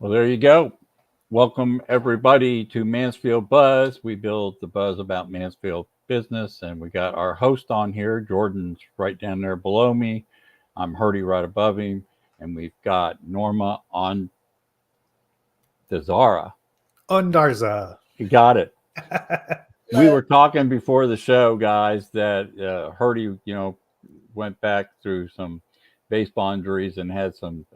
Well, there you go. Welcome everybody to Mansfield Buzz. We build the buzz about Mansfield business, and we got our host on here. Jordan's right down there below me. I'm Hurdy right above him, and we've got Norma on the Zara. Ondarza. You got it. We were talking before the show, guys, that Hurdy, went back through some baseball injuries and had some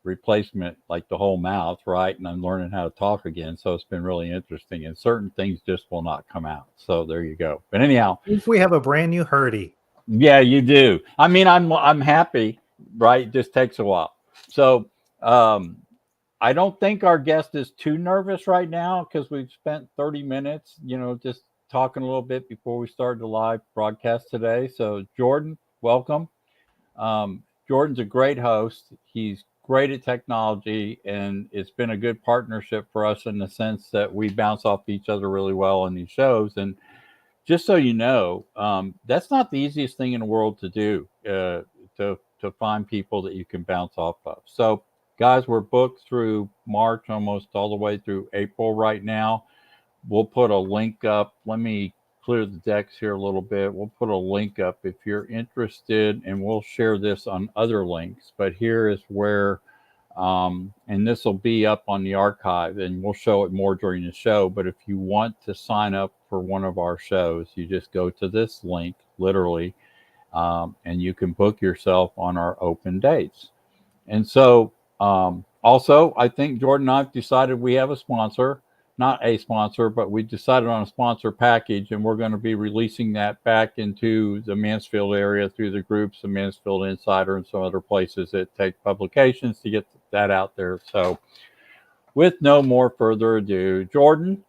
replacement, like the whole mouth, right? And I'm learning how to talk again, so it's been really interesting. And certain things just will not come out. So there you go. But anyhow, If we have a brand new Hurdy. yeah, you do. I mean, I'm happy, right? It just takes a while. So um, I don't think our guest is too nervous right now because we've spent 30 minutes, just talking a little bit before we started the live broadcast today. So, Jordan, welcome. Jordan's a great host. He's great at technology, and it's been a good partnership for us in the sense that we bounce off each other really well on these shows. And just so you know, that's not the easiest thing in the world to do, to find people that you can bounce off of. So, guys, we're booked through March, almost all the way through April right now. We'll put a link up. Let me clear the decks here a little bit. We'll put a link up if you're interested, and we'll share this on other links. But here is where, and this will be up on the archive, and we'll show it more during the show. But if you want to sign up for one of our shows, you just go to this link, literally, and you can book yourself on our open dates. And so, also, I think Jordan and I've decided we have a sponsor, not a sponsor, but we decided on a sponsor package, and we're going to be releasing that back into the Mansfield area through the groups, the Mansfield Insider, and some other places that take publications to get that out there. So, with no more further ado, Jordan,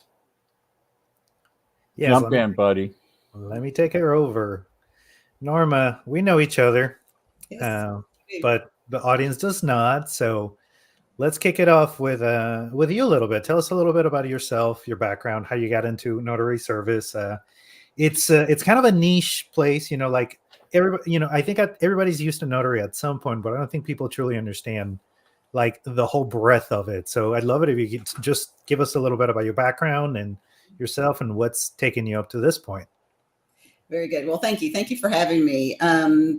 Yes, jump in, buddy. let me take her over. Norma, we know each other, Yes. but the audience does not. So let's kick it off with you a little bit. Tell us a little bit about yourself, your background, how you got into notary service. It's kind of a niche place, like everybody. I think everybody's used to notary at some point, but I don't think people truly understand like the whole breadth of it. So I'd love it if you could just give us a little bit about your background and yourself and what's taken you up to this point. Very good. Well, thank you. Thank you for having me.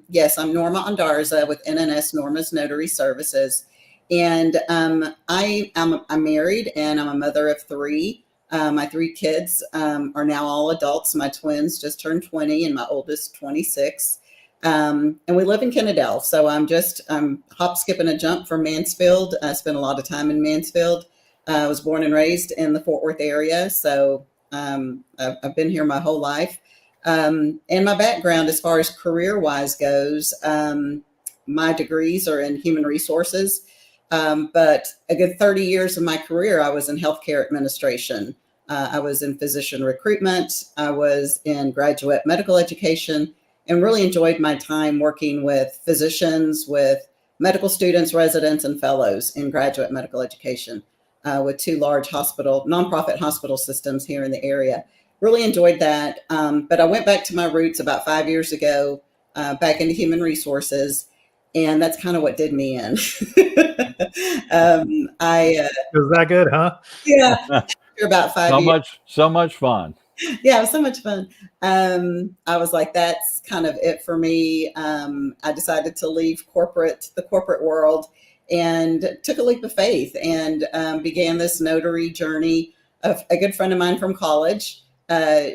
Yes, I'm Norma Ondarza with NNS Norma's Notary Services. And I'm married and I'm a mother of three. My three kids are now all adults. My twins just turned 20 and my oldest 26. And we live in Kennedale. So I'm hop, skip, and a jump from Mansfield. I spent a lot of time in Mansfield. I was born and raised in the Fort Worth area. So I've been here my whole life. And my background as far as career-wise goes, my degrees are in human resources. But a good 30 years of my career, I was in healthcare administration. I was in physician recruitment. I was in graduate medical education and really enjoyed my time working with physicians, with medical students, residents, and fellows in graduate medical education with two large nonprofit hospital systems here in the area. Really enjoyed that. But I went back to my roots about 5 years ago, back into human resources. And that's kind of what did me in. Is that good, huh? Yeah, for about 5 years. So much fun. Yeah, it was so much fun. I was like, that's kind of it for me. I decided to leave the corporate world, and took a leap of faith and began this notary journey. A good friend of mine from college,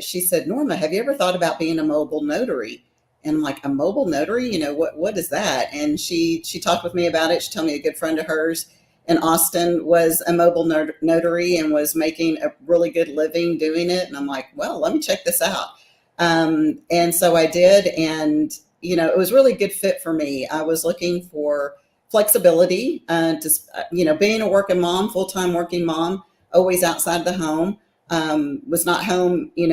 she said, Norma, have you ever thought about being a mobile notary? And I'm like, a mobile notary? What is that? And she talked with me about it. She told me a good friend of hers in Austin was a mobile notary and was making a really good living doing it. And I'm like, well, let me check this out. And so I did. And, it was really a good fit for me. I was looking for flexibility, being a working mom, full-time working mom, always outside the home. Was not home, in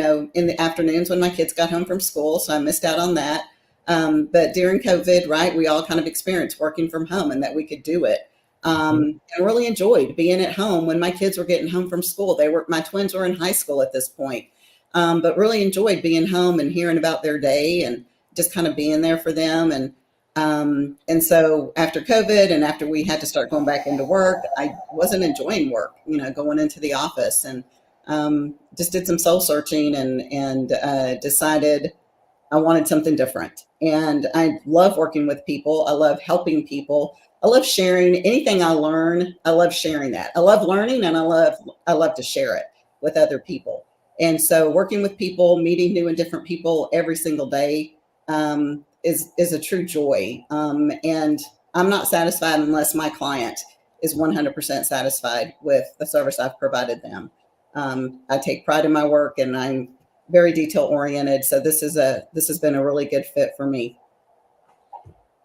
the afternoons when my kids got home from school. So I missed out on that. But during COVID, right, we all kind of experienced working from home and that we could do it. And really enjoyed being at home when my kids were getting home from school. My twins were in high school at this point, but really enjoyed being home and hearing about their day and just kind of being there for them. And And so after COVID and after we had to start going back into work, I wasn't enjoying work, going into the office, and just did some soul searching and decided I wanted something different. And I love working with people. I love helping people. I love sharing anything I learn. I love sharing that. I love learning, and I love to share it with other people. And so working with people, meeting new and different people every single day is a true joy. And I'm not satisfied unless my client is 100% satisfied with the service I've provided them. I take pride in my work, and I'm very detail oriented. So this has been a really good fit for me.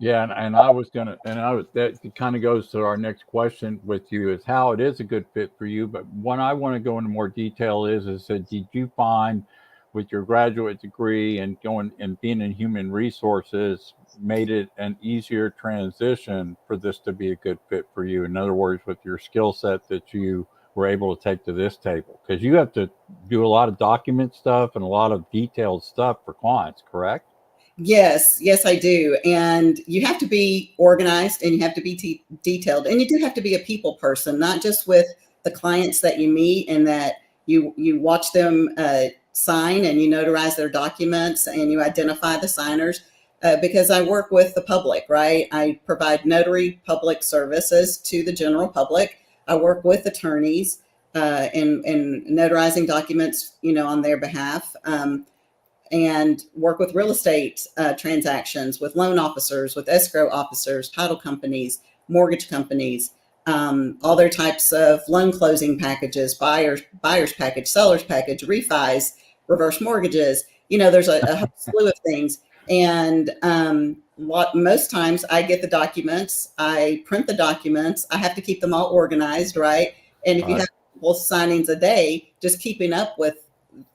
Yeah, and I was gonna, that kind of goes to our next question with you, is how it is a good fit for you. But what I want to go into more detail is that did you find with your graduate degree and going and being in human resources made it an easier transition for this to be a good fit for you? In other words, with your skill set that you were able to take to this table, because you have to do a lot of document stuff and a lot of detailed stuff for clients, correct? Yes, I do. And you have to be organized, and you have to be detailed, and you do have to be a people person, not just with the clients that you meet and that you watch them sign, and you notarize their documents, and you identify the signers. Because I work with the public, right? I provide notary public services to the general public. I work with attorneys in notarizing documents, on their behalf. And work with real estate transactions, with loan officers, with escrow officers, title companies, mortgage companies, all their types of loan closing packages, buyer's package, seller's package, refis, reverse mortgages. There's a whole slew of things. And most times I get the documents, I print the documents, I have to keep them all organized, right? And if you have multiple signings a day, just keeping up with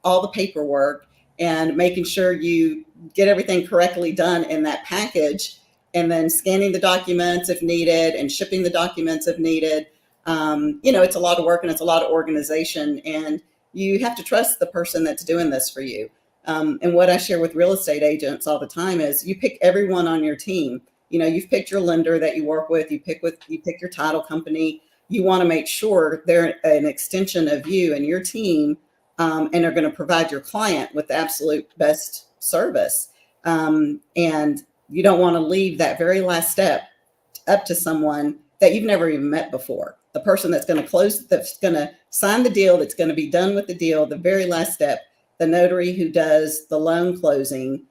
all the paperwork and making sure you get everything correctly done in that package, and then scanning the documents if needed and shipping the documents if needed. It's a lot of work, and it's a lot of organization, and you have to trust the person that's doing this for you. And what I share with real estate agents all the time is you pick everyone on your team. You've picked your lender that you work with, you pick your title company. You want to make sure they're an extension of you and your team, and are going to provide your client with the absolute best service. And you don't want to leave that very last step up to someone that you've never even met before. The person that's going to close, that's going to sign the deal, that's going to be done with the deal, the very last step, the notary who does the loan closing.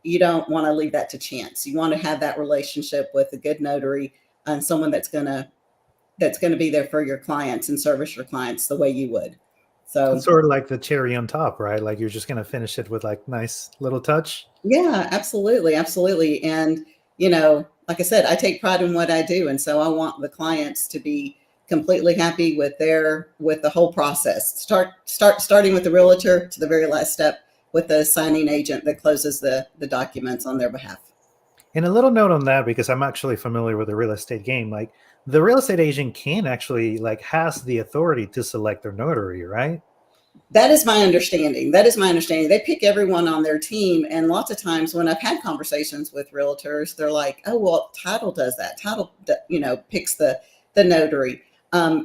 You don't want to leave that to chance. You want to have that relationship with a good notary and someone that's going to be there for your clients and service your clients the way you would. So it's sort of like the cherry on top, right? Like you're just going to finish it with like nice little touch. Yeah, absolutely. And, like I said, I take pride in what I do. And so I want the clients to be completely happy with the whole process. Starting with the realtor to the very last step with the signing agent that closes the documents on their behalf. And a little note on that, because I'm actually familiar with the real estate game. Like the real estate agent can actually has the authority to select their notary, right? That is my understanding. They pick everyone on their team. And lots of times when I've had conversations with realtors, they're like, oh, well, title does that. Title, picks the notary.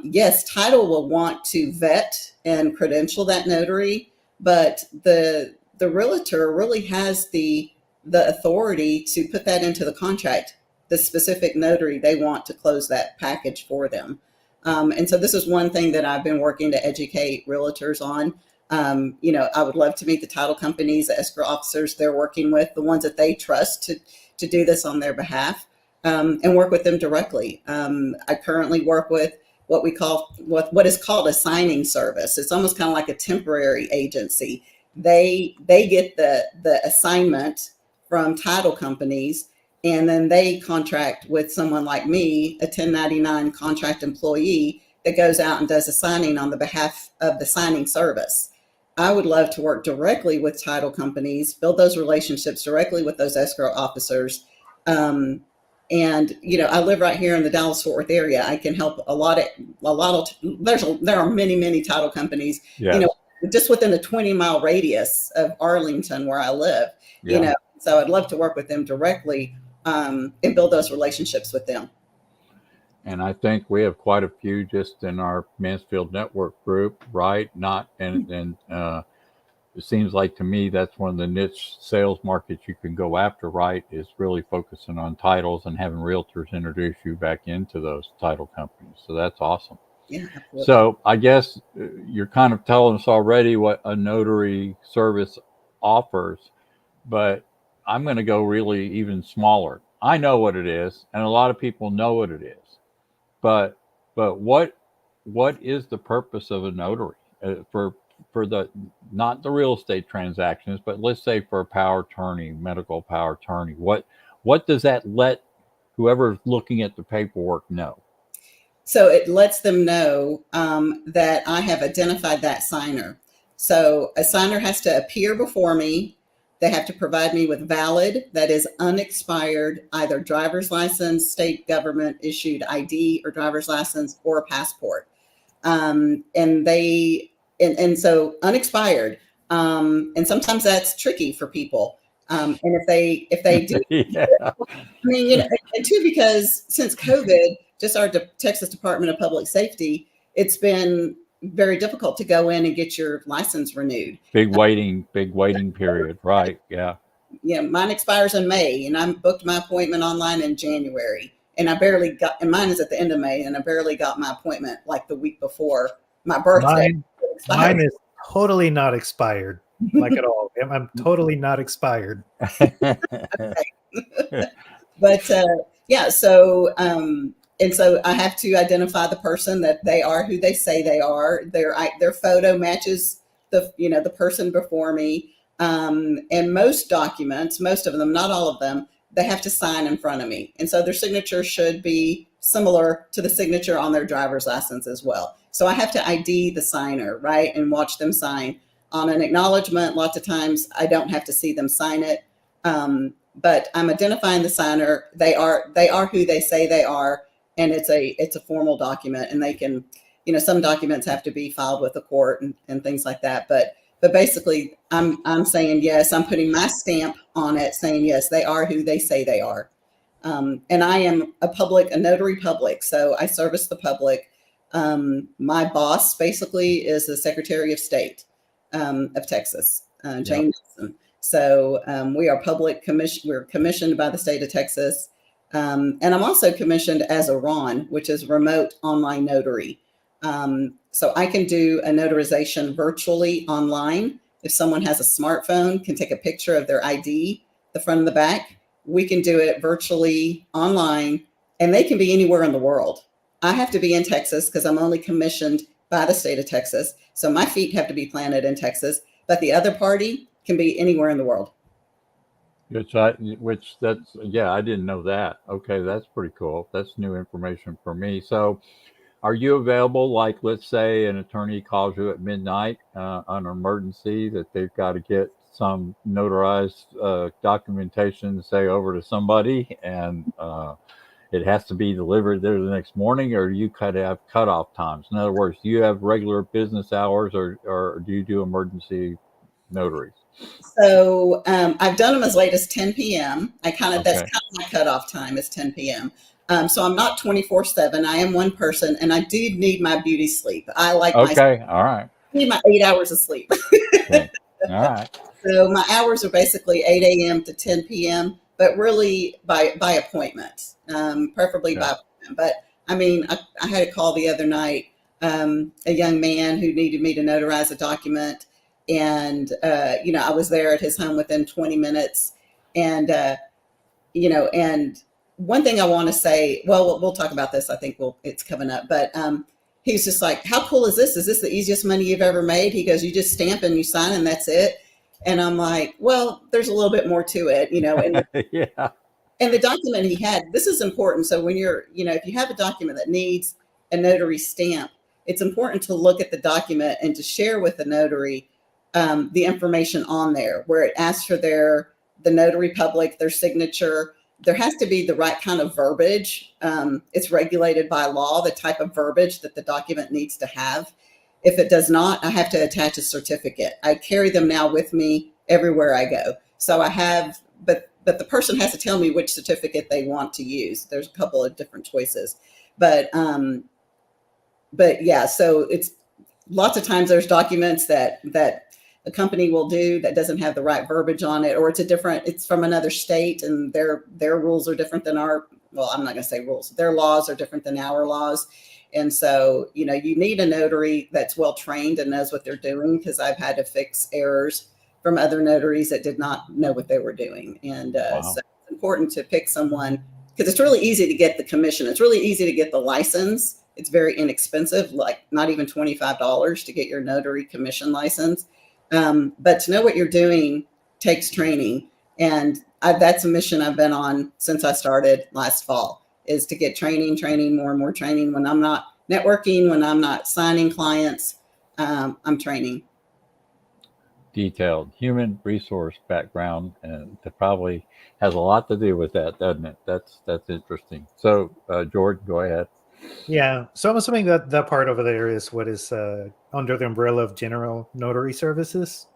Yes, title will want to vet and credential that notary, but the realtor really has the authority to put that into the contract, the specific notary they want to close that package for them. And so this is one thing that I've been working to educate realtors on. I would love to meet the title companies, the escrow officers they're working with, the ones that they trust to do this on their behalf, and work with them directly. I currently work with what is called a signing service. It's almost kind of like a temporary agency. They get the assignment from title companies, and then they contract with someone like me, a 1099 contract employee that goes out and does a signing on the behalf of the signing service. I would love to work directly with title companies, build those relationships directly with those escrow officers. And I live right here in the Dallas-Fort Worth area. I can help there are many title companies, Yes. Just within a 20-mile radius of Arlington where I live, Yeah. So I'd love to work with them directly. and build those relationships with them. And I think we have quite a few just in our Mansfield Network group, right? And it seems like to me that's one of the niche sales markets you can go after, right? Is really focusing on titles and having realtors introduce you back into those title companies. So that's awesome. Yeah, absolutely. So I guess you're kind of telling us already what a notary service offers, but I'm going to go really even smaller. I know what it is, and a lot of people know what it is, but what is the purpose of a notary for the not the real estate transactions, but let's say for a power attorney, medical power attorney? What does that let whoever's looking at the paperwork know? So it lets them know that I have identified that signer. So a signer has to appear before me. They have to provide me with valid, that is unexpired, either driver's license, state government issued ID or driver's license, or a passport. And so unexpired. And sometimes that's tricky for people. And if they do, Yeah. I mean, and two, because since COVID, just our Texas Department of Public Safety, it's been very difficult to go in and get your license renewed. Big waiting period. Right. Yeah. Yeah, mine expires in May, and I booked my appointment online in January, and I barely got. And mine is at the end of May, and I barely got my appointment like the week before my birthday. Mine is totally not expired, like at all. I'm totally not expired. But yeah, so and so I have to identify the person that they are who they say they are. Their photo matches the person before me. And most documents, most of them, not all of them, they have to sign in front of me. And so their signature should be similar to the signature on their driver's license as well. So I have to ID the signer, right? And watch them sign. On an acknowledgement, lots of times I don't have to see them sign it. But I'm identifying the signer. They are who they say they are. And it's a formal document, and they can, some documents have to be filed with the court and things like that. But basically, I'm saying yes. I'm putting my stamp on it, saying yes, they are who they say they are. And I am a notary public, so I service the public. My boss basically is the Secretary of State of Texas, Jane Nelson. So we are public commission. We're commissioned by the state of Texas, and I'm also commissioned as a RON, which is remote online notary. So I can do a notarization virtually online. If someone has a smartphone, can take a picture of their ID, the front and the back, we can do it virtually online, and they can be anywhere in the world. I have to be in Texas because I'm only commissioned by the state of Texas. So my feet have to be planted in Texas, but the other party can be anywhere in the world. I didn't know that. Okay, that's pretty cool. That's new information for me. So, are you available? Like, let's say an attorney calls you at midnight on an emergency that they've got to get some notarized documentation, say, over to somebody, and it has to be delivered there the next morning, or you could have cutoff times. In other words, do you have regular business hours, or do you do emergency notaries? So I've done them as late as 10 p.m. That's kind of my cutoff time is 10 p.m. So I'm not 24/7. I am one person, and I do need my beauty sleep. I like all right. I need my 8 hours of sleep. Okay. All right. So my hours are basically 8 a.m. to 10 p.m., but really by appointment, preferably by appointment. But I mean, I had a call the other night, a young man who needed me to notarize a document. And, I was there at his home within 20 minutes. And, and one thing I want to say, well, we'll talk about this. I think it's coming up, but he's just like, how cool is this? Is this the easiest money you've ever made? He goes, you just stamp and you sign and that's it. And I'm like, well, there's a little bit more to it, and Yeah. And the document he had, this is important. So when you're, if you have a document that needs a notary stamp, it's important to look at the document and to share with the notary the information on there, where it asks for the notary public, their signature. There has to be the right kind of verbiage. It's regulated by law, the type of verbiage that the document needs to have. If it does not, I have to attach a certificate. I carry them now with me everywhere I go. So I have, but but the person has to tell me which certificate they want to use. There's a couple of different choices, but yeah, so it's lots of times there's documents that a company will do that doesn't have the right verbiage on it, or it's from another state and their rules are different than well, I'm not going to say rules. Their laws are different than our laws. And so, you need a notary that's well trained and knows what they're doing, because I've had to fix errors from other notaries that did not know what they were doing. And Wow. so it's important to pick someone, because it's really easy to get the commission. It's really easy to get the license. It's very inexpensive, like not even $25 to get your notary commission license. But to know what you're doing takes training. And that's a mission I've been on since I started last fall, is to get training, more and more training. When I'm not networking, when I'm not signing clients, I'm training. Detailed human resource background, and that probably has a lot to do with that, doesn't it? That's interesting. So, George, go ahead. Yeah. So I'm assuming that that part over there is what is under the umbrella of general notary services.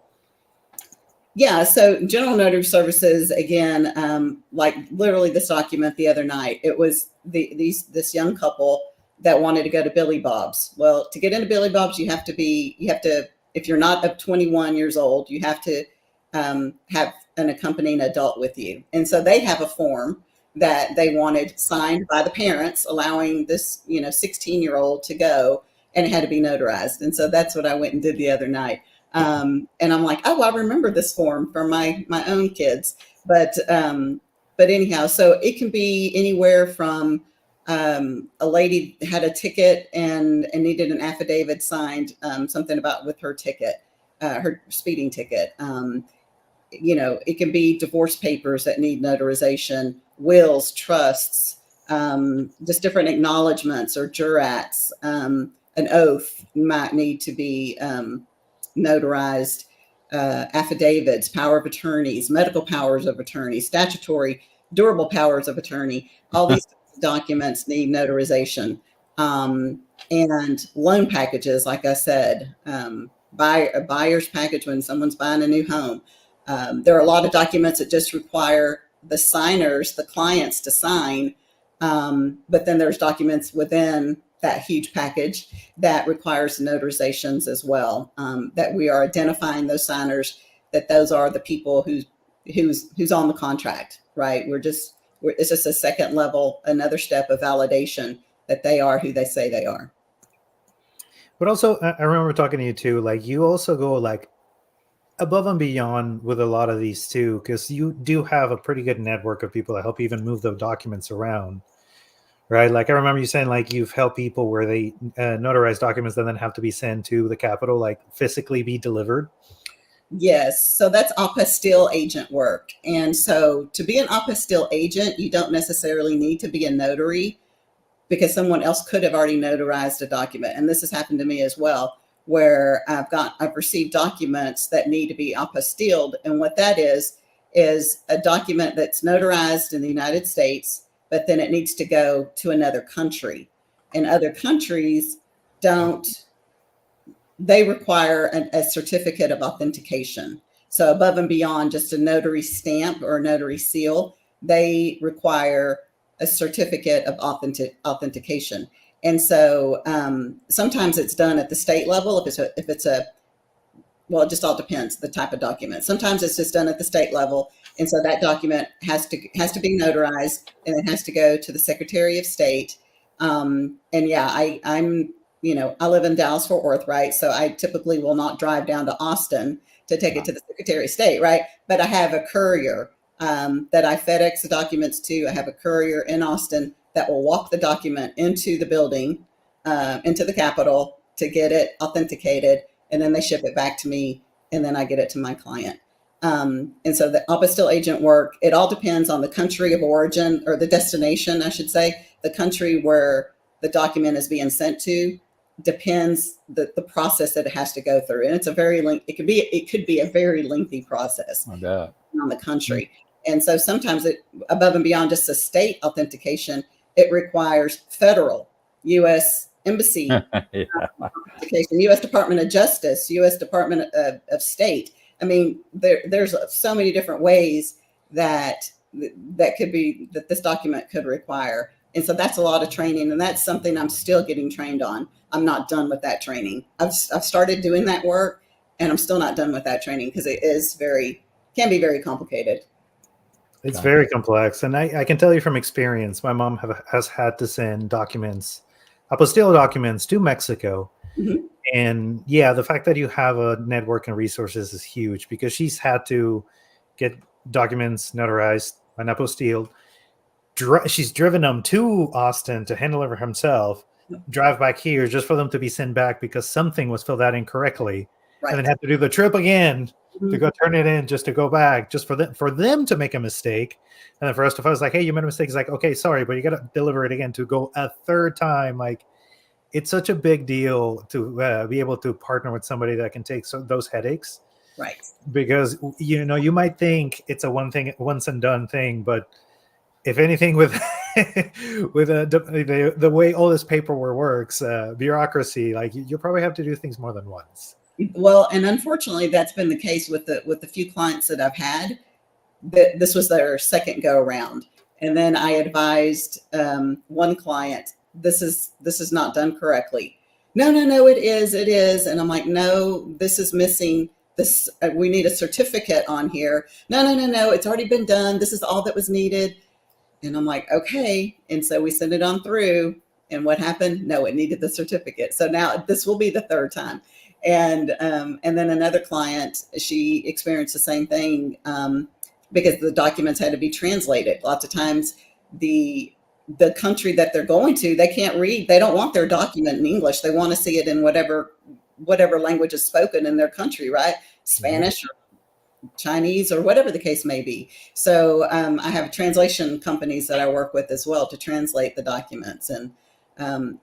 Yeah, so general notary services, again, like literally this document the other night, it was this young couple that wanted to go to Billy Bob's. Well, to get into Billy Bob's, you have to, if you're not of 21 years old, you have to have an accompanying adult with you. And so they have a form that they wanted signed by the parents, allowing this, 16-year-old to go, and it had to be notarized. And so that's what I went and did the other night. And I'm like, oh, I remember this form from my own kids. But anyhow, so it can be anywhere from a lady had a ticket and needed an affidavit signed, something about with her ticket, her speeding ticket. It can be divorce papers that need notarization, wills, trusts, just different acknowledgments or jurats, an oath might need to be notarized, affidavits, power of attorneys, medical powers of attorney, statutory, durable powers of attorney. All these documents need notarization. And loan packages, like I said, a buyer's package when someone's buying a new home. There are a lot of documents that just require the signers, the clients, to sign. But then there's documents within that huge package that requires notarizations as well, that we are identifying those signers, that those are the people who's on the contract, right? It's just a second level, another step of validation that they are who they say they are. But also, I remember talking to you too, like you also go like above and beyond with a lot of these too, because you do have a pretty good network of people that help even move the documents around. Right. Like I remember you saying like you've helped people where they notarize documents that then have to be sent to the Capitol, like physically be delivered. Yes. So that's Apostille Agent work. And so to be an Apostille Agent, you don't necessarily need to be a notary, because someone else could have already notarized a document. And this has happened to me as well, where I've received documents that need to be apostilled. And what that is a document that's notarized in the United States, but then it needs to go to another country. And other countries they require a certificate of authentication. So above and beyond just a notary stamp or a notary seal, they require a certificate of authentication. And so sometimes it's done at the state level. Well, it just all depends the type of document. Sometimes it's just done at the state level. And so that document has to be notarized, and it has to go to the Secretary of State. And yeah, I live in Dallas, Fort Worth, right? So I typically will not drive down to Austin to take it to the Secretary of State, right? But I have a courier that I FedEx the documents to. I have a courier in Austin that will walk the document into the building, into the Capitol, to get it authenticated, and then they ship it back to me, and then I get it to my client. And so the apostille agent work, it all depends on the country of origin, or the destination, I should say. The country where the document is being sent to depends the process that it has to go through. And it's it could be a very lengthy process on the country. And so sometimes above and beyond just a state authentication, it requires federal, U.S. Embassy, authentication, U.S. Department of Justice, U.S. Department of State. I mean, there's so many different ways that that this document could require. And so that's a lot of training, and that's something I'm still getting trained on. I'm not done with that training. I've started doing that work, and I'm still not done with that training because it is can be very complicated. It's very complex. And I can tell you from experience, my mom has had to send documents, apostille documents, to Mexico. Mm-hmm. And yeah, the fact that you have a network and resources is huge, because she's had to get documents notarized and apostille. She's driven them to Austin to handle it herself, drive back here just for them to be sent back because something was filled out incorrectly, Right. and then have to do the trip again Mm-hmm. to go turn it in, just to go back, just for them to make a mistake. And then for us to find, like, hey, you made a mistake. It's like, okay, sorry, but you got to deliver it again, to go a third time. Like, it's such a big deal to be able to partner with somebody that can take those headaches. Right. Because, you might think it's a once and done thing, but if anything, with the way all this paperwork works, bureaucracy, like, you'll probably have to do things more than once. Well, and unfortunately, that's been the case with the few clients that I've had. That this was their second go around, and then I advised one client, this is not done correctly. No, it is, and I'm like, no, this is missing. This we need a certificate on here. No, it's already been done. This is all that was needed. And I'm like, okay. And so we sent it on through. And what happened? No, it needed the certificate. So now this will be the third time. And then another client, she experienced the same thing because the documents had to be translated. Lots of times the country that they're going to, they can't read. They don't want their document in English. They want to see it in whatever language is spoken in their country, right? Spanish or Chinese or whatever the case may be. So I have translation companies that I work with as well to translate the documents. And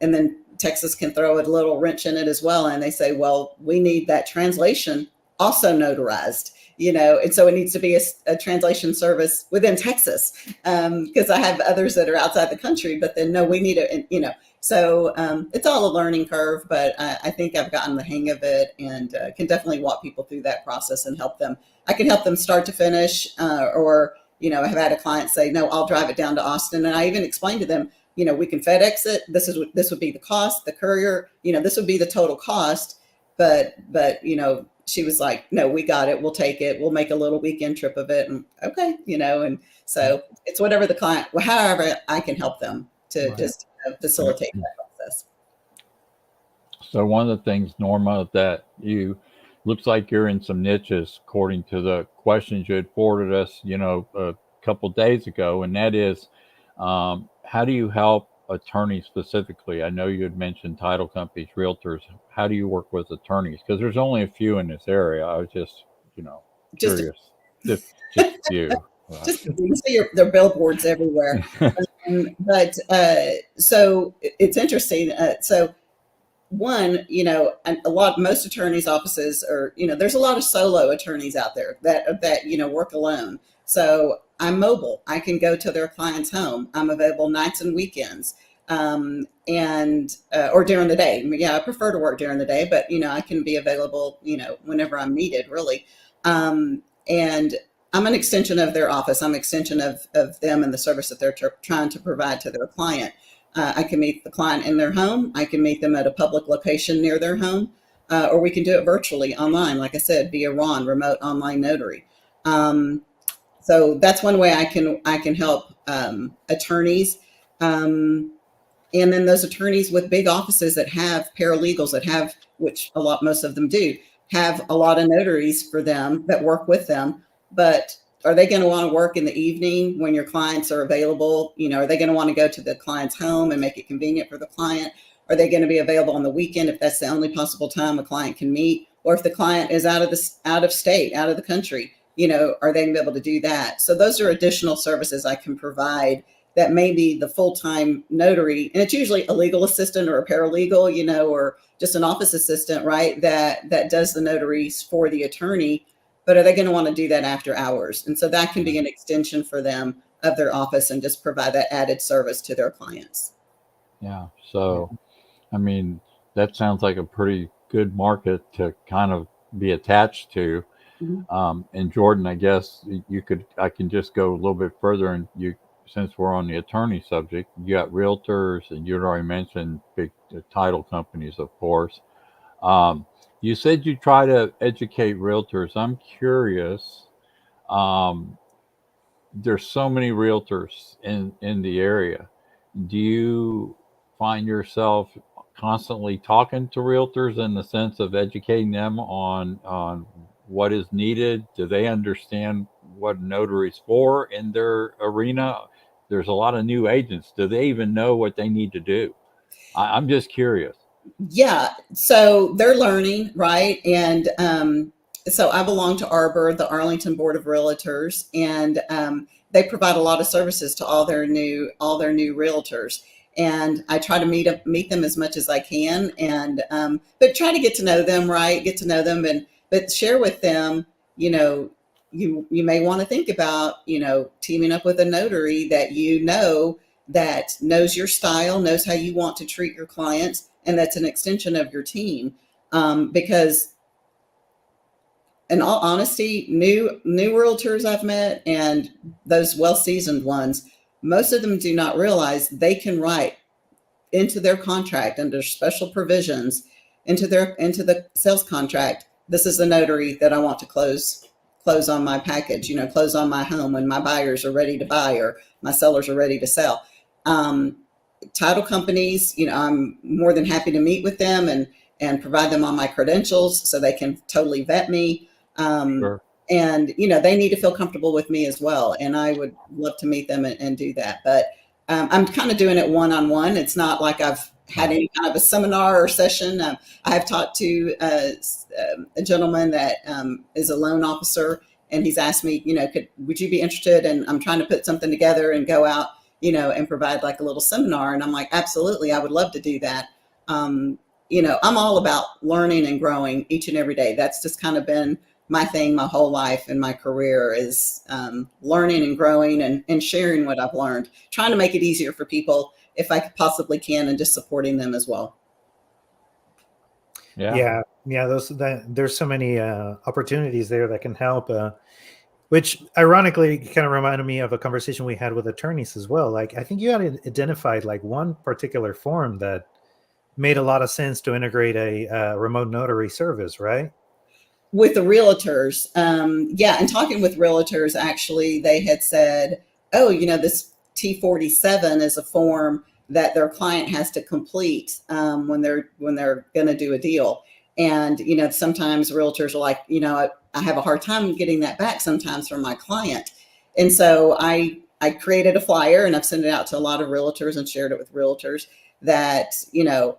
then Texas can throw a little wrench in it as well. And they say, well, we need that translation also notarized, and so it needs to be a translation service within Texas because I have others that are outside the country, but then no, we need it, So it's all a learning curve, but I think I've gotten the hang of it and can definitely walk people through that process and help them. I can help them start to finish or, I have had a client say, no, I'll drive it down to Austin. And I even explained to them, we can FedEx it. This would be the cost, the courier, this would be the total cost. But she was like, no, we got it. We'll take it. We'll make a little weekend trip of it. And okay, and so it's whatever the client, however I can help them to just facilitate that process. So one of the things, Norma, that looks like you're in some niches according to the questions you had forwarded us, a couple days ago, and that is, how do you help attorneys specifically? I know you had mentioned title companies, realtors. How do you work with attorneys? Because there's only a few in this area. I was just, curious. Just a few. Just you see their billboards everywhere. But so it's interesting. So one, most attorneys' offices are, there's a lot of solo attorneys out there that work alone. So I'm mobile. I can go to their client's home. I'm available nights and weekends, and or during the day. Yeah, I prefer to work during the day, but I can be available, whenever I'm needed, really. And I'm an extension of their office. I'm an extension of them and the service that they're trying to provide to their client. I can meet the client in their home. I can meet them at a public location near their home, or we can do it virtually online, like I said, via RON, remote online notary. So that's one way I can help attorneys. And then those attorneys with big offices that have paralegals that have, which most of them do, have a lot of notaries for them that work with them. But are they going to want to work in the evening when your clients are available? Are they going to want to go to the client's home and make it convenient for the client? Are they going to be available on the weekend if that's the only possible time a client can meet? Or if the client is out of state, out of the country, are they going to be able to do that? So those are additional services I can provide that may be the full-time notary. And it's usually a legal assistant or a paralegal, or just an office assistant, right? That does the notaries for the attorney. But are they going to want to do that after hours? And so that can be an extension for them of their office and just provide that added service to their clients. Yeah. So, I mean, that sounds like a pretty good market to kind of be attached to. Mhm. And Jordan, I guess I can just go a little bit further, and since we're on the attorney subject, you got realtors, and you already mentioned big title companies, of course. Um, you said you try to educate realtors. I'm curious. Um, there's so many realtors in the area. Do you find yourself constantly talking to realtors in the sense of educating them on what is needed? Do they understand what notary's for in their arena? There's a lot of new agents. Do they even know what they need to do? I'm just curious. Yeah, so they're learning, right? And so I belong to Arbor, the Arlington Board of Realtors, and they provide a lot of services to all their new realtors. And I try to meet them as much as I can, and but try to get to know them, right? Get to know them, and but share with them, you know, you may want to think about, teaming up with a notary that that knows your style, knows how you want to treat your clients, and that's an extension of your team. Because, in all honesty, new realtors I've met and those well seasoned ones, most of them do not realize they can write into their contract under special provisions into the sales contract. This is the notary that I want to close on my package, close on my home when my buyers are ready to buy or my sellers are ready to sell. Um, Title companies, I'm more than happy to meet with them and provide them all my credentials so they can totally vet me. Um, Sure. and they need to feel comfortable with me as well. And I would love to meet them and do that. But I'm kind of doing it one-on-one. It's not like I've had any kind of a seminar or session. I have talked to a gentleman that is a loan officer, and he's asked me, would you be interested? And I'm trying to put something together and go out, and provide like a little seminar. And I'm like, absolutely, I would love to do that. I'm all about learning and growing each and every day. That's just kind of been my thing my whole life and my career is learning and growing and sharing what I've learned, trying to make it easier for people if I possibly can, and just supporting them as well. Yeah. Yeah. There's so many opportunities there that can help. Which ironically kind of reminded me of a conversation we had with attorneys as well. Like, I think you had identified like one particular form that made a lot of sense to integrate a remote notary service, right? With the realtors, yeah, and talking with realtors, actually, they had said, oh, this T47 is a form that their client has to complete when they're going to do a deal. And sometimes realtors are like, I have a hard time getting that back sometimes from my client. And so I created a flyer, and I've sent it out to a lot of realtors and shared it with realtors that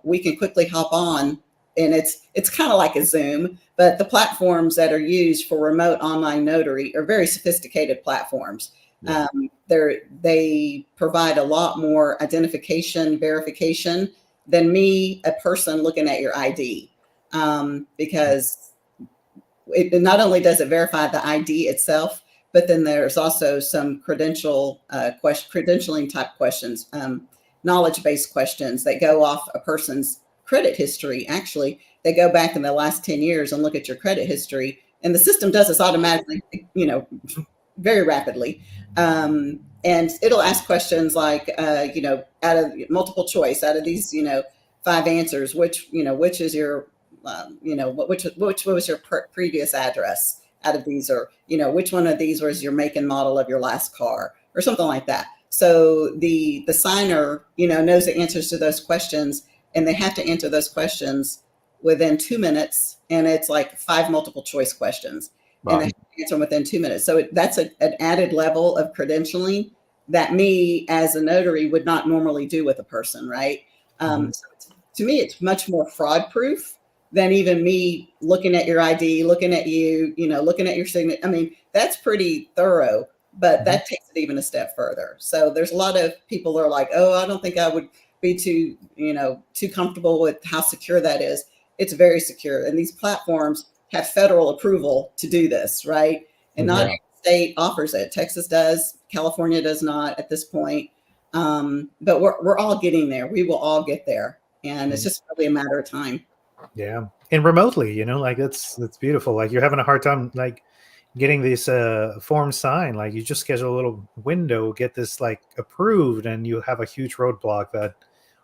we can quickly hop on. And it's kind of like a Zoom, but the platforms that are used for remote online notary are very sophisticated platforms. Yeah. They provide a lot more identification verification than me, a person looking at your ID, because it not only does it verify the ID itself, but then there's also some credentialing type questions, knowledge-based questions that go off a person's credit history. Actually, they go back in the last 10 years and look at your credit history, and the system does this automatically, very rapidly. And it'll ask questions like, out of multiple choice, out of these, 5 answers, which is your which was your previous address out of these, or which one of these was your make and model of your last car, or something like that. So the signer knows the answers to those questions, and they have to answer those questions within 2 minutes, and it's like 5 multiple choice questions, and they Right. have to answer them within 2 minutes. So that's an added level of credentialing that me as a notary would not normally do with a person, right? Mhm. So to me, it's much more fraud proof than even me looking at your ID, looking at you, looking at your signature. I mean, that's pretty thorough, but that takes it even a step further. So there's a lot of people that are like, oh, I don't think I would be too comfortable with how secure that is. It's very secure. And these platforms have federal approval to do this, right? And not Yeah. every state offers it. Texas does, California does not at this point. But we're all getting there. We will all get there. And it's just probably a matter of time. Yeah. And remotely, like that's beautiful. Like, you're having a hard time like getting this form signed. Like you just schedule a little window, get this like approved, and you have a huge roadblock that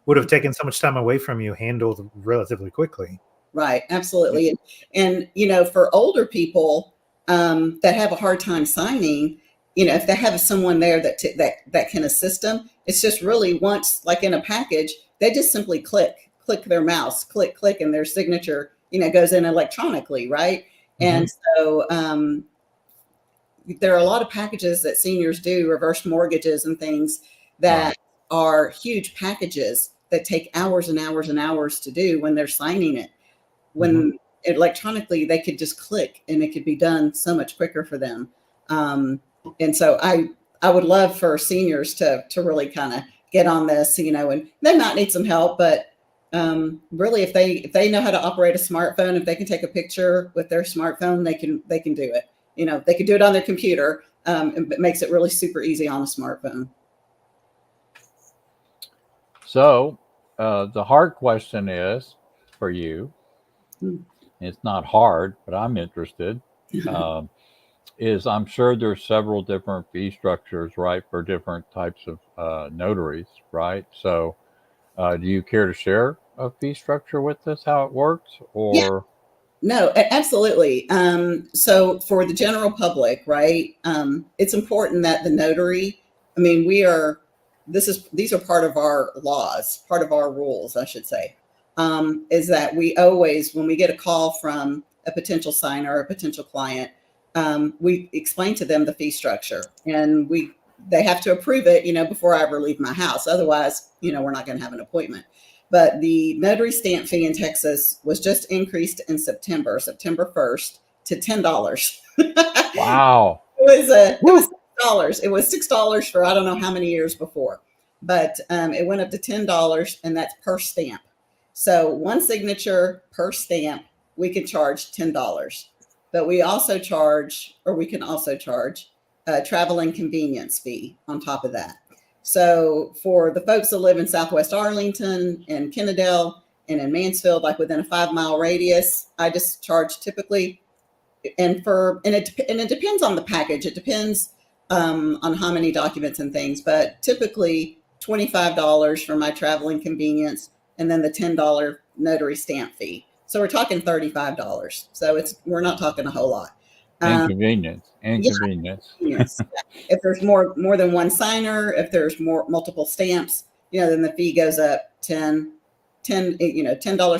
would have taken so much time away from you handled relatively quickly. Right, absolutely. And for older people that have a hard time signing, if they have someone there that can assist them, it's just really once, like in a package, they just simply click their mouse, click, and their signature, goes in electronically, right? Mm-hmm. And so there are a lot of packages that seniors do, reverse mortgages and things that are huge packages that take hours and hours and hours to do when they're signing it. When electronically they could just click and it could be done so much quicker for them. And so I would love for seniors to really kind of get on this, and they might need some help, but really if they know how to operate a smartphone, if they can take a picture with their smartphone, they can do it. They can do it on their computer. It makes it really super easy on a smartphone. So the hard question is for you, it's not hard, but I'm interested, is I'm sure there's several different fee structures, right, for different types of notaries, right? So do you care to share a fee structure with us, how it works? Yeah. Or No, absolutely. So for the general public, right, it's important that the notary, I mean, these are part of our laws, part of our rules, I should say, is that we always, when we get a call from a potential signer or a potential client, we explain to them the fee structure, and they have to approve it, before I ever leave my house. Otherwise, we're not going to have an appointment. But the notary stamp fee in Texas was just increased in September 1st to $10. wow. It was $6. It was $6 for I don't know how many years before, but it went up to $10, and that's per stamp. So one signature per stamp, we could charge $10, but we can also charge a travel and convenience fee on top of that. So for the folks that live in Southwest Arlington and Kennedale and in Mansfield, like within a 5-mile radius, I just charge typically, and it depends on the package. It depends on how many documents and things, but typically $25 for my travel and convenience, and then the $10 notary stamp fee. So we're talking $35. So we're not talking a whole lot. Inconvenience. Yes. If there's more than one signer, if there's multiple stamps, then the fee goes up $10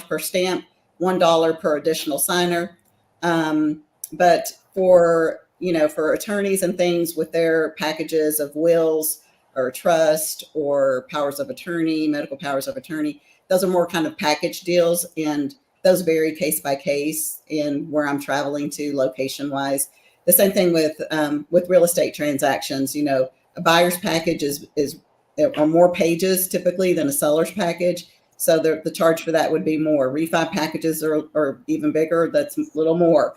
per stamp, $1 per additional signer. But for attorneys and things with their packages of wills or trust or powers of attorney, medical powers of attorney, those are more kind of package deals, and those vary case by case in where I'm traveling to location wise. The same thing with real estate transactions. A buyer's package are more pages typically than a seller's package. So the charge for that would be more. Refi packages are even bigger. That's a little more.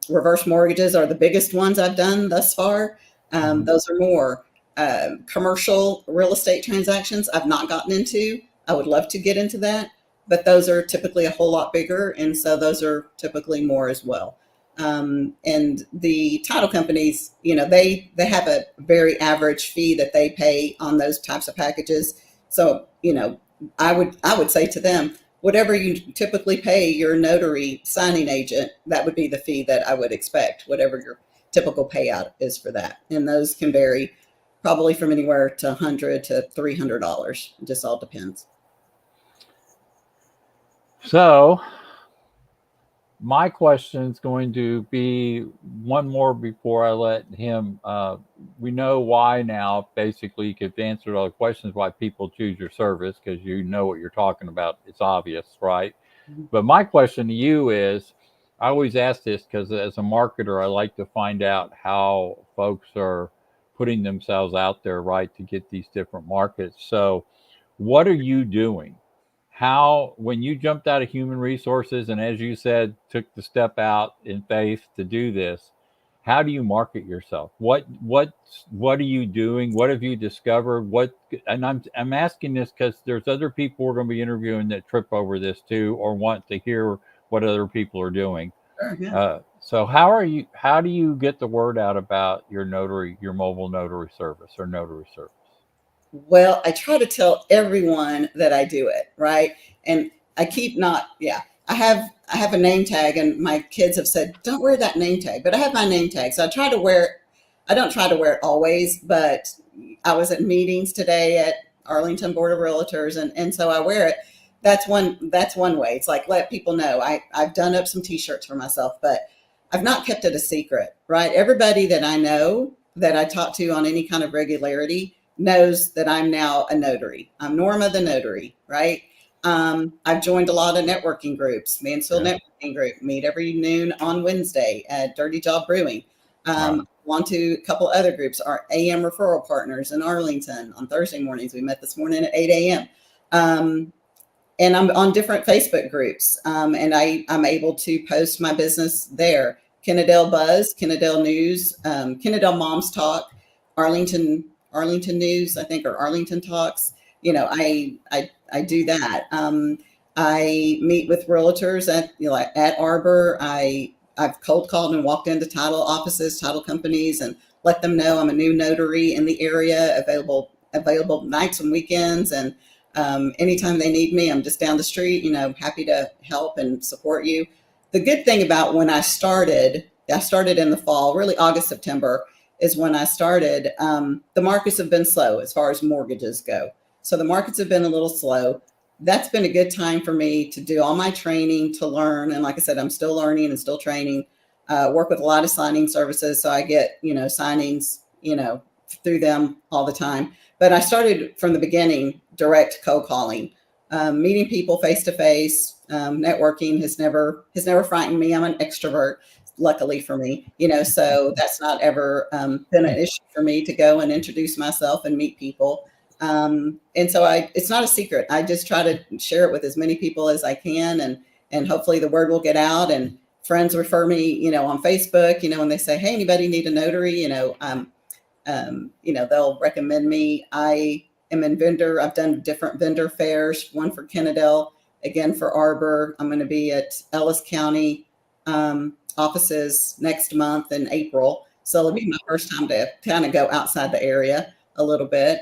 Reverse mortgages are the biggest ones I've done thus far. Those are more. Commercial real estate transactions I've not gotten into. I would love to get into that, but those are typically a whole lot bigger, and so those are typically more as well. And the title companies, they have a very average fee that they pay on those types of packages. So, I would say to them, whatever you typically pay your notary signing agent, that would be the fee that I would expect, whatever your typical payout is for that. And those can vary probably from anywhere to $100 to $300. It just all depends. So my question is going to be one more before I let him. We know why now. Basically, you could answer all the questions why people choose your service, because you know what you're talking about. It's obvious, right? But my question to you is, I always ask this because as a marketer, I like to find out how folks are putting themselves out there, right, to get these different markets. So what are you doing? When you jumped out of human resources and, as you said, took the step out in faith to do this, how do you market yourself? What are you doing? What have you discovered? And I'm asking this because there's other people we're going to be interviewing that trip over this too, or want to hear what other people are doing. Sure, yeah. So how do you get the word out about your mobile notary service or notary service? Well, I try to tell everyone that I do it, right? And I keep not, yeah. I have a name tag, and my kids have said, "Don't wear that name tag." But I have my name tag, so I try to wear it. I don't try to wear it always, but I was at meetings today at Arlington Board of Realtors, and so I wear it. That's one way. It's like let people know. I've done up some T-shirts for myself, but I've not kept it a secret, right? Everybody that I know that I talk to on any kind of regularity knows that I'm now a notary. I'm Norma the Notary, right? I've joined a lot of networking groups, Mansfield Yeah. Networking Group, meet every noon on Wednesday at Dirty Job Brewing. Right. On to a couple other groups, our AM referral partners in Arlington on Thursday mornings. We met this morning at 8 a.m. And I'm on different Facebook groups, and I'm able to post my business there. Kennedale Buzz, Kennedale News, Kennedale Moms Talk, Arlington News, I think, or Arlington Talks. I do that. I meet with realtors at Arbor. I've cold called and walked into title offices, title companies, and let them know I'm a new notary in the area, available nights and weekends, and anytime they need me, I'm just down the street, happy to help and support you. The good thing about when I started in the fall, really August, September is when I started. The markets have been slow as far as mortgages go. So the markets have been a little slow. That's been a good time for me to do all my training, to learn. And like I said, I'm still learning and still training, work with a lot of signing services. So I get, signings, through them all the time. But I started from the beginning, direct cold calling, meeting people face to face. Networking has never frightened me. I'm an extrovert, luckily for me, so that's not ever been an issue for me to go and introduce myself and meet people. And so it's not a secret. I just try to share it with as many people as I can, and hopefully the word will get out. And friends refer me, on Facebook, when they say, "Hey, anybody need a notary?" They'll recommend me. I am in vendor. I've done different vendor fairs, one for Kennedale, again for Arbor. I'm going to be at Ellis County offices next month in April. So it'll be my first time to kind of go outside the area a little bit.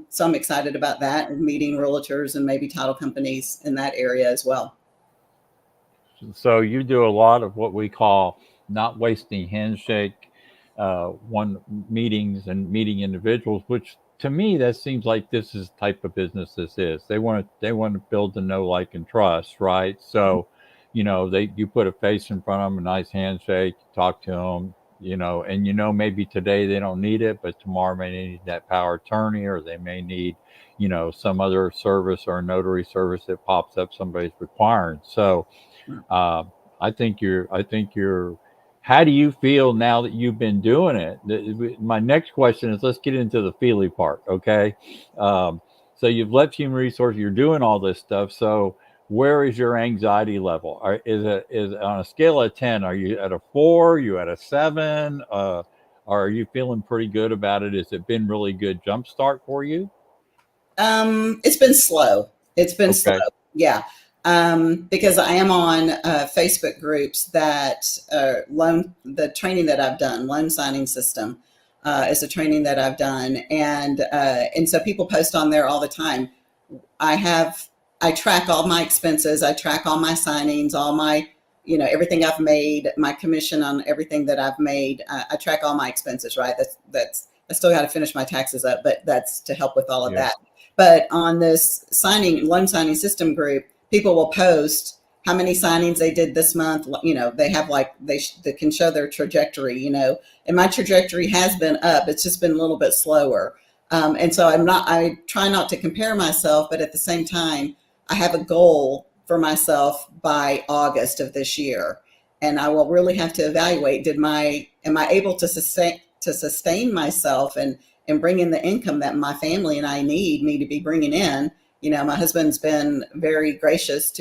So I'm excited about that, and meeting realtors and maybe title companies in that area as well. So you do a lot of what we call not wasting handshake, one meetings and meeting individuals, which to me that seems like this is the type of business this is. They want to build the know, like, and trust, right? So, you put a face in front of them, a nice handshake, talk to them, and maybe today they don't need it, but tomorrow may need that power of attorney, or they may need, some other service or a notary service that pops up somebody's requiring. So uh, I think you're. How do you feel now that you've been doing it? My next question is, let's get into the feely part, okay? Um, so you've left human resources, you're doing all this stuff. So where is your anxiety level? Is on a scale of 10? Are you at a 4? Are you at a 7? Or are you feeling pretty good about it? Has it been really good jump start for you? It's been slow. It's been slow. Okay. Yeah. Because I am on Facebook groups that the training that I've done, loan signing system is a training that I've done. And so people post on there all the time. I track all my expenses. I track all my signings, all my, everything I've made, my commission on everything that I've made. I track all my expenses, right? I still got to finish my taxes up, but that's to help with all of Yeah. that. But on this loan signing system group, people will post how many signings they did this month. They have they can show their trajectory, and my trajectory has been up. It's just been a little bit slower. And so I try not to compare myself, but at the same time, I have a goal for myself by August of this year. And I will really have to evaluate, am I able to sustain myself and bring in the income that my family and I need me to be bringing in. My husband's been very gracious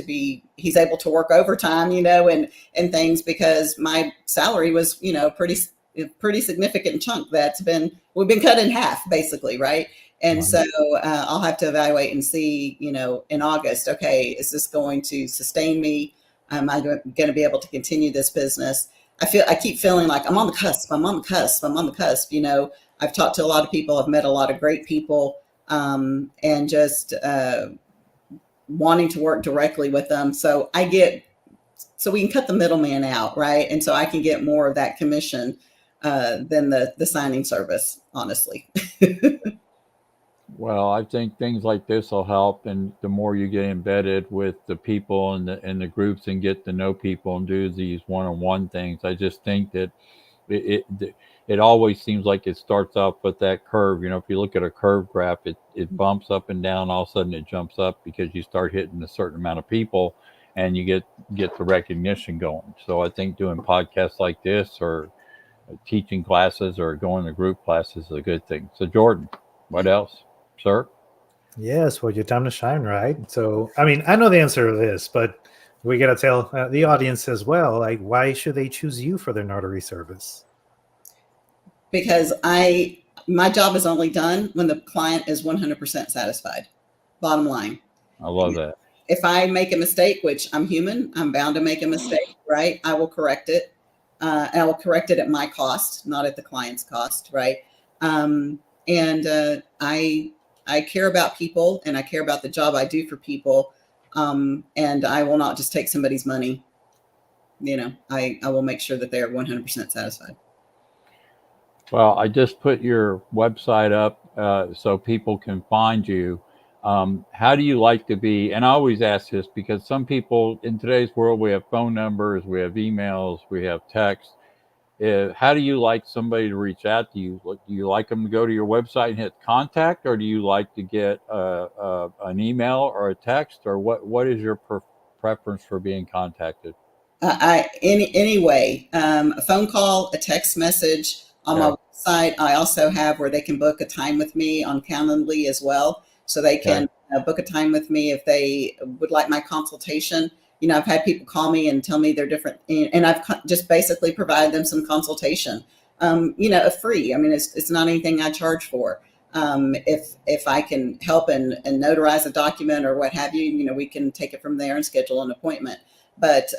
he's able to work overtime, and things, because my salary was, pretty significant chunk we've been cut in half basically. Right. And Right. so I'll have to evaluate and see, in August, okay, is this going to sustain me? Am I going to be able to continue this business? I keep feeling like I'm on the cusp. I'm on the cusp. I'm on the cusp. I've talked to a lot of people. I've met a lot of great people, and just wanting to work directly with them. So we can cut the middleman out, right? And so I can get more of that commission than the signing service, honestly. Well, I think things like this will help, and the more you get embedded with the people and the groups and get to know people and do these one-on-one things, I just think that it always seems like it starts off with that curve. If you look at a curve graph, it bumps up and down. All of a sudden, it jumps up because you start hitting a certain amount of people, and you get the recognition going. So I think doing podcasts like this, or teaching classes, or going to group classes is a good thing. So Jordan, what else, sir? Yes, well, your time to shine, right? So, I mean, I know the answer to this, but we got to tell the audience as well, like, why should they choose you for their notary service? Because my job is only done when the client is 100% satisfied. Bottom line. I love that. If I make a mistake, which I'm human, I'm bound to make a mistake, right? I will correct it. And I will correct it at my cost, not at the client's cost, right? And I care about people, and I care about the job I do for people. And I will not just take somebody's money. I will make sure that they are 100% satisfied. Well, I just put your website up so people can find you. How do you like to be? And I always ask this because some people in today's world, we have phone numbers, we have emails, we have text. How do you like somebody to reach out to you? Do you like them to go to your website and hit contact, or do you like to get an email or a text, or what is your preference for being contacted? Anyway, a phone call, a text message. On my website, I also have where they can book a time with me on Calendly as well. So they can book a time with me if they would like my consultation. I've had people call me and tell me they're different, and I've just basically provided them some consultation, free. I mean, it's not anything I charge for. If I can help and notarize a document or what have you, we can take it from there and schedule an appointment. But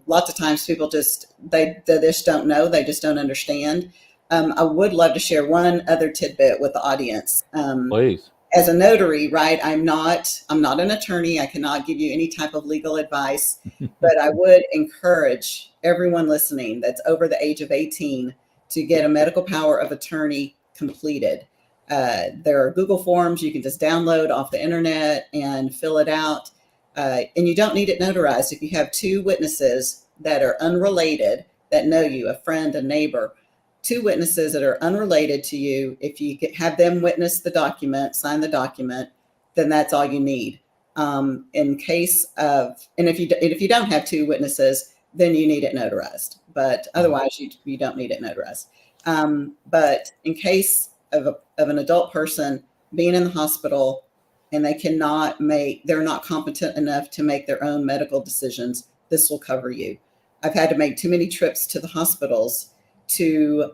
lots of times people they just don't know. They just don't understand. I would love to share one other tidbit with the audience. Please. As a notary, right? I'm not an attorney. I cannot give you any type of legal advice, but I would encourage everyone listening that's over the age of 18 to get a medical power of attorney completed. There are Google forms you can just download off the internet and fill it out. And you don't need it notarized. If you have two witnesses that are unrelated, that know you, a friend, a neighbor, two witnesses that are unrelated to you, if you have them witness the document, sign the document, then that's all you need. In case of, and if you don't have two witnesses, then you need it notarized. But otherwise, you don't need it notarized. But in case of an adult person being in the hospital and they're not competent enough to make their own medical decisions, this will cover you. I've had to make too many trips to the hospitals to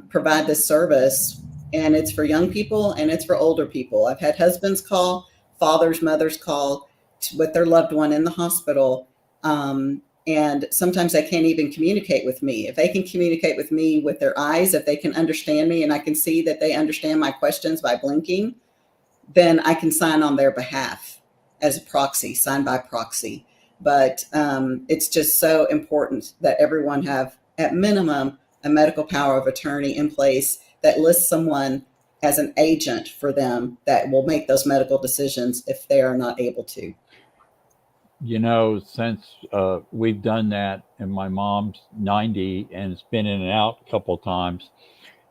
provide this service, and it's for young people and it's for older people. I've had husbands call, fathers, mothers call with their loved one in the hospital, and sometimes they can't even communicate with me. If they can communicate with me with their eyes, if they can understand me and I can see that they understand my questions by blinking, then I can sign on their behalf as a proxy, sign by proxy. But it's just so important that everyone have, at minimum, a medical power of attorney in place that lists someone as an agent for them that will make those medical decisions if they are not able to. Since we've done that, and my mom's 90 and it's been in and out a couple of times,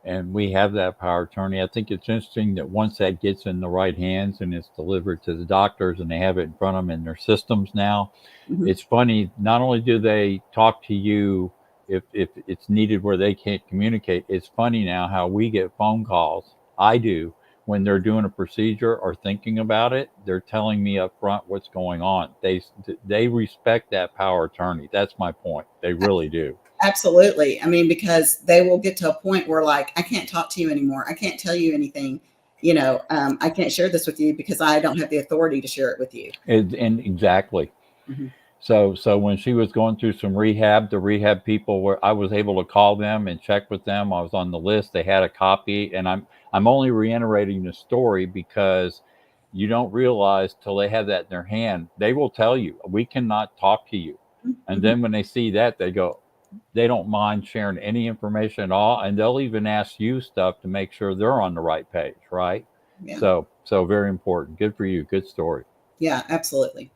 and we have that power of attorney, I think it's interesting that once that gets in the right hands and it's delivered to the doctors and they have it in front of them in their systems now, it's funny, not only do they talk to you if it's needed where they can't communicate, it's funny now how we get phone calls. I do. When they're doing a procedure or thinking about it, they're telling me up front what's going on. They respect that power of attorney. That's my point. They really do. Absolutely. I mean, because they will get to a point where, like, I can't talk to you anymore. I can't tell you anything. I can't share this with you because I don't have the authority to share it with you. And exactly. So when she was going through some rehab, the rehab people were I was able to call them and check with them. I was on the list. They had a copy, and I'm only reiterating the story because you don't realize till they have that in their hand. They will tell you, we cannot talk to you. And then when they see that, they go, they don't mind sharing any information at all, and they'll even ask you stuff to make sure they're on the right page, right? Yeah. So very important. Good for you. Good story. Yeah, absolutely.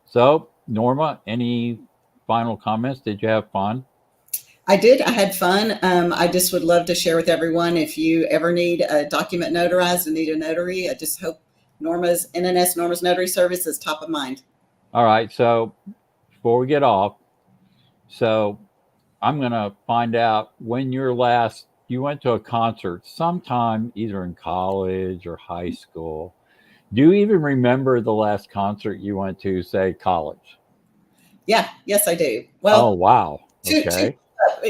So, Norma, any final comments? Did you have fun? I did. I had fun. I just would love to share with everyone if you ever need a document notarized and need a notary. I just hope Norma's NNS Norma's Notary Service is top of mind. All right. So, before we get off, so I'm going to find out when you went to a concert sometime either in college or high school. Do you even remember the last concert you went to, say, college? Yeah. Yes, I do. Oh, Well, wow. two, Okay.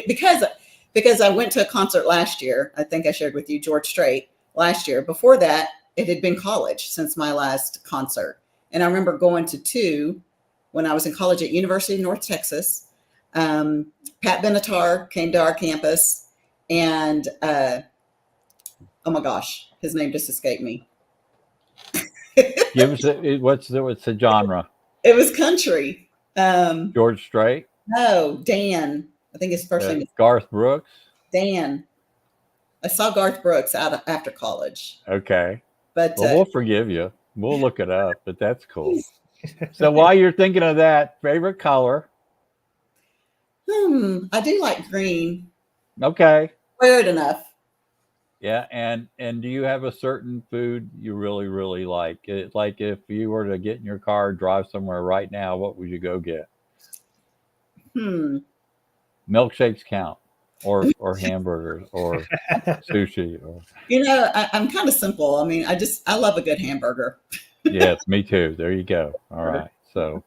because I went to a concert last year. I think I shared with you George Strait last year. Before that, it had been college since my last concert, and I remember going to two when I was in college at University of North Texas. Pat Benatar came to our campus, and oh my gosh, his name just escaped me. Give us what's the genre? It was country. George Strait? No, Dan. I think his first name is Garth Brooks? Dan. I saw Garth Brooks after college, Okay. but Well, we'll forgive you. We'll look it up, but that's cool. So while you're thinking of that, favorite color? I do like green. Okay. Wear it enough. Yeah, and do you have a certain food you really really like? Like if you were to get in your car, drive somewhere right now, what would you go get? Milkshakes count, or hamburgers, or sushi, or I'm kind of simple. I mean, I love a good hamburger. yes, me too. There you go. All right. So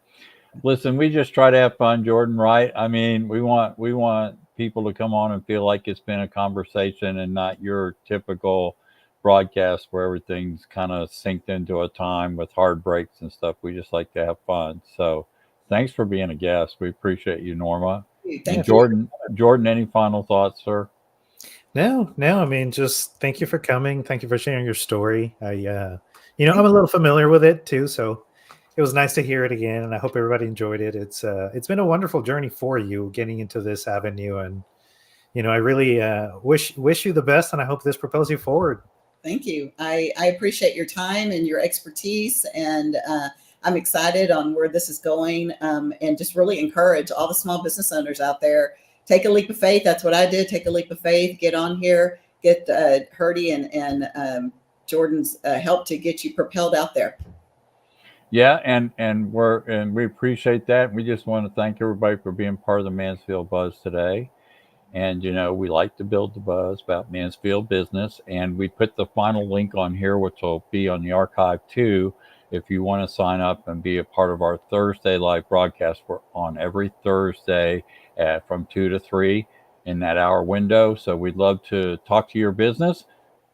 listen, we just try to have fun, Jordan, right? I mean, we want people to come on and feel like it's been a conversation and not your typical broadcast where everything's kind of synced into a time with hard breaks and stuff. We just like to have fun. So thanks for being a guest. We appreciate you, Norma. And Thank you. Jordan, any final thoughts, sir? No. I mean, just thank you for coming. Thank you for sharing your story. I'm a little familiar with it too, so it was nice to hear it again, and I hope everybody enjoyed it. It's been a wonderful journey for you getting into this avenue, and I really wish you the best, and I hope this propels you forward. Thank you. I appreciate your time and your expertise, and I'm excited on where this is going, and just really encourage all the small business owners out there. Take a leap of faith. That's what I did. Take a leap of faith. Get on here. Get Herdy and Jordan's help to get you propelled out there. Yeah, and we appreciate that. We just want to thank everybody for being part of the Mansfield Buzz today. And we like to build the buzz about Mansfield business, and we put the final link on here, which will be on the archive too. If you want to sign up and be a part of our Thursday live broadcast, we're on every Thursday from 2 to 3 in that hour window. So we'd love to talk to your business.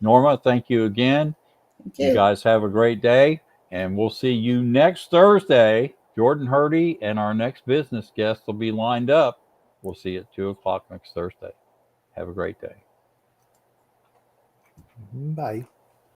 Norma, thank you again. Thank You you. guys have a great day, and we'll see you next Thursday. Jordan Herdy and our next business guest will be lined up. We'll see you at 2 o'clock next Thursday. Have a great day. Bye.